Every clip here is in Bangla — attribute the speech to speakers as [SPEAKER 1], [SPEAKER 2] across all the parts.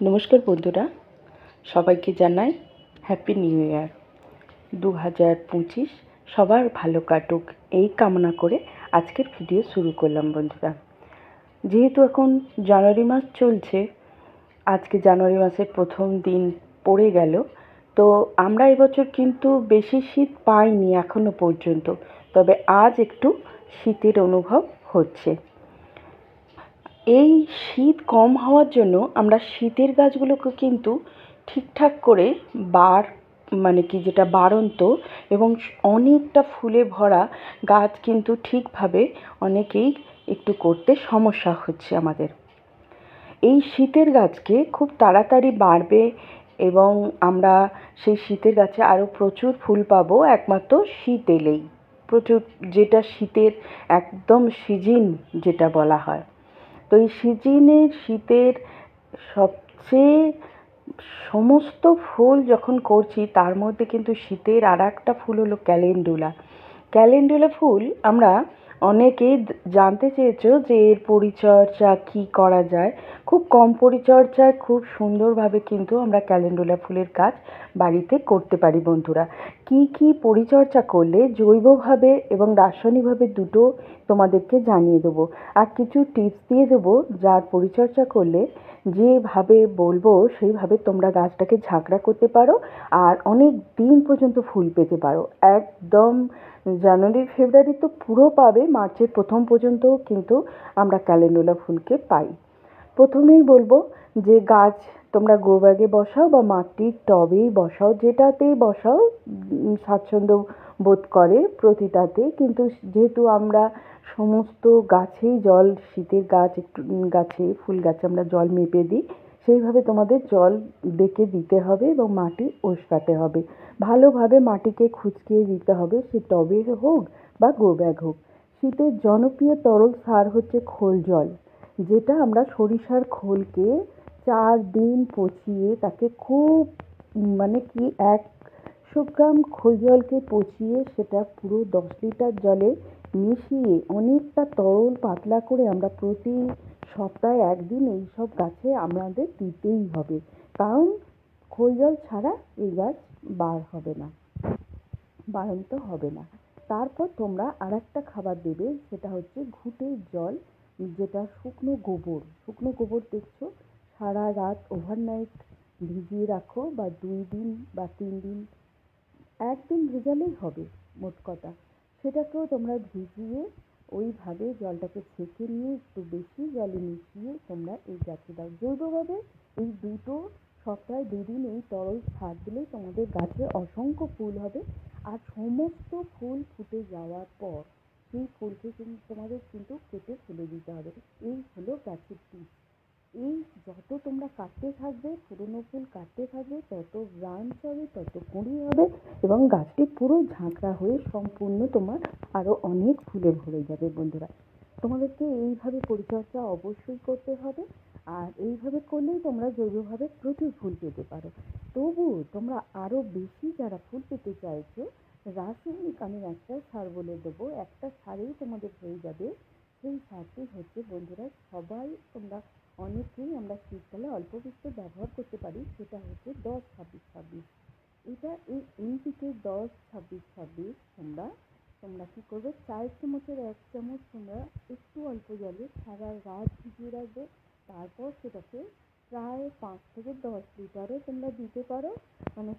[SPEAKER 1] নমস্কার বন্ধুরা, সবাইকে জানাই হ্যাপি নিউ ইয়ার 2025। সবার ভালো কাটুক এই কামনা করে আজকের ভিডিও শুরু করলাম বন্ধুরা। যেহেতু এখন জানুয়ারি মাস চলছে, আজকে জানুয়ারি মাসের প্রথম দিন পড়ে গেল, তো আমরা এবছর কিন্তু বেশি শীত পাইনি এখনো পর্যন্ত, তবে আজ একটু শীতের অনুভব হচ্ছে। এই শীত কম হওয়ার জন্য আমরা শীতের গাছগুলোকে কিন্তু ঠিকঠাক করে যেটা বাড়ন্ত এবং অনেকটা ফুলে ভরা গাছ কিন্তু ঠিকভাবে অনেকেই একটু করতে সমস্যা হচ্ছে আমাদের। এই শীতের গাছকে খুব তাড়াতাড়ি বাড়বে এবং আমরা সেই শীতের গাছে আরও প্রচুর ফুল পাবো একমাত্র শীত এলেই। প্রচুর, যেটা শীতের একদম সিজন যেটা বলা হয়। তো এই শীতের সবচেয়ে সমস্ত ফুল যখন করছি, তার মধ্যে কিন্তু শীতের আর একটা ফুল হলো ক্যালেন্ডুলা ফুল। আমরা অনেকেই জানতে চেয়েছো যে এর পরিচর্যা কি করা যায়। খুব কম পরিচর্যায় খুব সুন্দরভাবে কিন্তু আমরা ক্যালেন্ডুলা ফুলের গাছ বাড়িতে করতে পারি বন্ধুরা। কি কি পরিচর্যা করলে জৈবভাবে এবং রাসায়নিকভাবে দুটো তোমাদেরকে জানিয়ে দেবো, আর কিছু টিপস দিয়ে দেবো যার পরিচর্যা করলে যেভাবে বলবো সেইভাবে তোমরা গাছটাকে ঝাঁকড়া করতে পারো আর অনেক দিন পর্যন্ত ফুল পেতে পারো। একদম জানুয়ারি ফেব্রুয়ারি তো পুরো পাবে, মার্চের প্রথম পর্যন্তও কিন্তু আমরা ক্যালেন্ডুলা ফুলকে পাই। প্রথমেই বলবো যে গাছ তোমরা গ্রো ব্যাগে বসাও বা মাটির টবেই বসাও, যেটাতেই বসাও স্বাচ্ছন্দ্য বোধ করে প্রতিটাতে। কিন্তু যেহেতু আমরা সমস্ত গাছেই জল, শীতের গাছ একটু গাছে ফুল গাছে আমরা জল মেপে দিই, সেইভাবে তোমাদের জল দেখে দিতে হবে এবং মাটি উস্কাতে হবে। ভালোভাবে মাটিকে খুঁচকিয়ে দিতে হবে, সে টবের হোক বা গ্রো ব্যাগ হোক। শীতের জনপ্রিয় তরল সার হচ্ছে খোল জল, যেটা আমরা সরিষার খোলকে 4 দিন পচিয়ে তাকে খুব 100 গ্রাম খোল জলকে পচিয়ে সেটা পুরো 10 লিটার জলে মিশিয়ে অনেকটা তরল পাতলা করে আমরা প্রতি সপ্তাহে একদিন এইসব গাছে আমাদের দিতেই হবে, কারণ খোল জল ছাড়া এই গাছ বাড়ন্ত হবে না। তারপর তোমরা আরেকটা খাবার দেবে, সেটা হচ্ছে ঘুঁটের জল, যেটা শুকনো গোবর দেখছো, সারা রাত ওভারনাইট ভিজিয়ে রাখো, বা 2 দিন বা 3 দিন, একদিন ভেজালেই হবে মোট কথা। সেটাকেও তোমরা ভিজিয়ে ওইভাবে জলটাকে ছেঁকে নিয়ে একটু বেশি জলে মিশিয়ে তোমরা এই গাছে দাও। জৈবভাবে এই দুটো সপ্তাহে 2 দিন এই তরল সার দিলেই তোমাদের গাছে অসংখ্য ফুল হবে। আর সমস্ত ফুল ফুটে যাওয়ার পর সেই ফুলকে কিন্তু তোমাদের কেটে ফেলে দিতে হবে। এই হলো গাছের টিপস। এই যত তোমরা কাটতে থাকবে, পুরনো ফুল কাটতে থাকবে, তত ব্রাঞ্চ হবে, তত কুঁড়ি হবে এবং গাছটি পুরো ঝাঁকড়া হয়ে সম্পূর্ণ তোমার আরও অনেক ফুলে ভরে যাবে বন্ধুরা। তোমাদেরকে এইভাবে পরিচর্যা অবশ্যই করতে হবে, আর এইভাবে করলেই তোমরা জৈবভাবে প্রচুর ফুল পেতে পারো। তবু তোমরা আরও বেশি যারা ফুল পেতে চাইছো, রাসায়নিক আমি একটা সার বলে দেবো, একটা সারেই তোমাদের হয়ে যাবে। সেই সারটি হচ্ছে বন্ধুরা, অনেকেই আমরা শীতকালে অল্প কিছু ব্যবহার করতে পারি, সেটা হচ্ছে 10-26-26। এটা এই এনপিকে 10-26-26 তোমরা কি করবে, 4 চামচের 1 চামচ তোমরা একটু অল্প জলে সারা রাত ভিজিয়ে রাখবে। তারপর সেটাকে প্রায় 5 থেকে 10 লিটারও তোমরা দিতে পারো।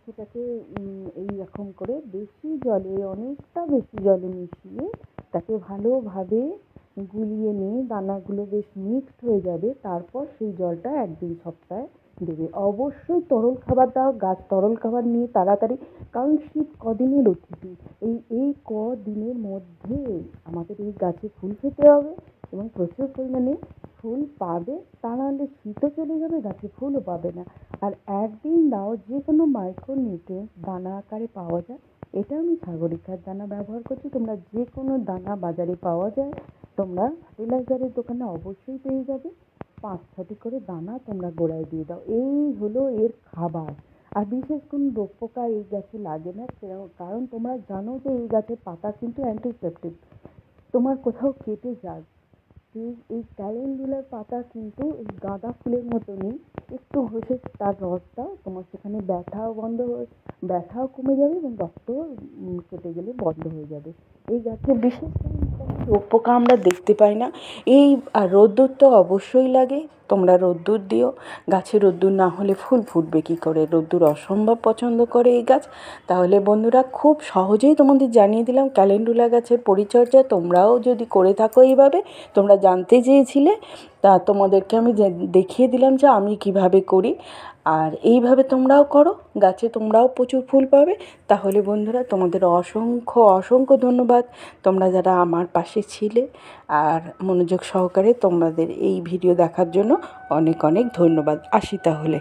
[SPEAKER 1] সেটাকে এইরকম করে অনেকটা বেশি জলে মিশিয়ে তাকে ভালোভাবে গুলিয়ে নিয়ে দানাগুলো বেশ মিক্সড হয়ে যাবে। তারপর সেই জলটা 1-2 সপ্তাহে দেবে। অবশ্যই তরল খাবার দাও, গাছ তরল খাবার নিয়ে তাড়াতাড়ি, কারণ শীত কদিনের অতিথি। এই কদিনের মধ্যে আমাদের এই গাছে ফুল খেতে হবে এবং প্রচুর পরিমাণে ফুল পাবে, তা নাহলে শীতও চলে যাবে, গাছে ফুলও পাবে না। আর একদিন দাও, যে কোনো মাইক্রোনিউট্রিয়েন্টস দানা আকারে পাওয়া যায়। এটা আমি সাগরিকার দানা ব্যবহার করছি, তোমরা যে কোনো দানা বাজারে পাওয়া যায়, তোমরা ফার্টিলাইজারের দোকানে অবশ্যই পেয়ে যাবে। 5-6টি করে দানা তোমরা গোড়ায় দিয়ে দাও। এই হলো এর খাবার। আর বিশেষ কোনো রোগ পোকা এই গাছে লাগে না, কারণ তোমরা জানো যে এই গাছের পাতা কিন্তু অ্যান্টিসেপ্টিক। তোমার কোথাও কেটে যাক, এই ক্যালেন্ডুলার পাতা কিন্তু এই গাঁদা ফুলের মতনই একটু ঘষে তার রসটা তোমার সেখানে ব্যথাও কমে যাবে এবং রক্তও কেটে গেলে বন্ধ হয়ে যাবে। এই গাছে বিশেষ রোগ পোকা আমরা দেখতে পাই না। এই আর রোদ্দুর তো অবশ্যই লাগে, তোমরা রোদ্দুর দিও। গাছে রোদ্দুর না হলে ফুল ফুটবে কী করে? রোদ্দুর অসম্ভব পছন্দ করে এই গাছ। তাহলে বন্ধুরা খুব সহজেই তোমাদের জানিয়ে দিলাম ক্যালেন্ডুলা গাছের পরিচর্যা। তোমরাও যদি করে থাকো এইভাবে, তোমরা জানতে চেয়েছিলে, তা তোমাদেরকে আমি দেখিয়ে দিলাম যে আমি কিভাবে করি। আর এইভাবে তোমরাও করো, গাছে তোমরাও প্রচুর ফুল পাবে। তাহলে বন্ধুরা তোমাদের অসংখ্য অসংখ্য ধন্যবাদ, তোমরা যারা আমার পাশে ছিলে আর মনোযোগ সহকারে তোমাদের এই ভিডিও দেখার জন্য অনেক অনেক ধন্যবাদ। আসি তাহলে।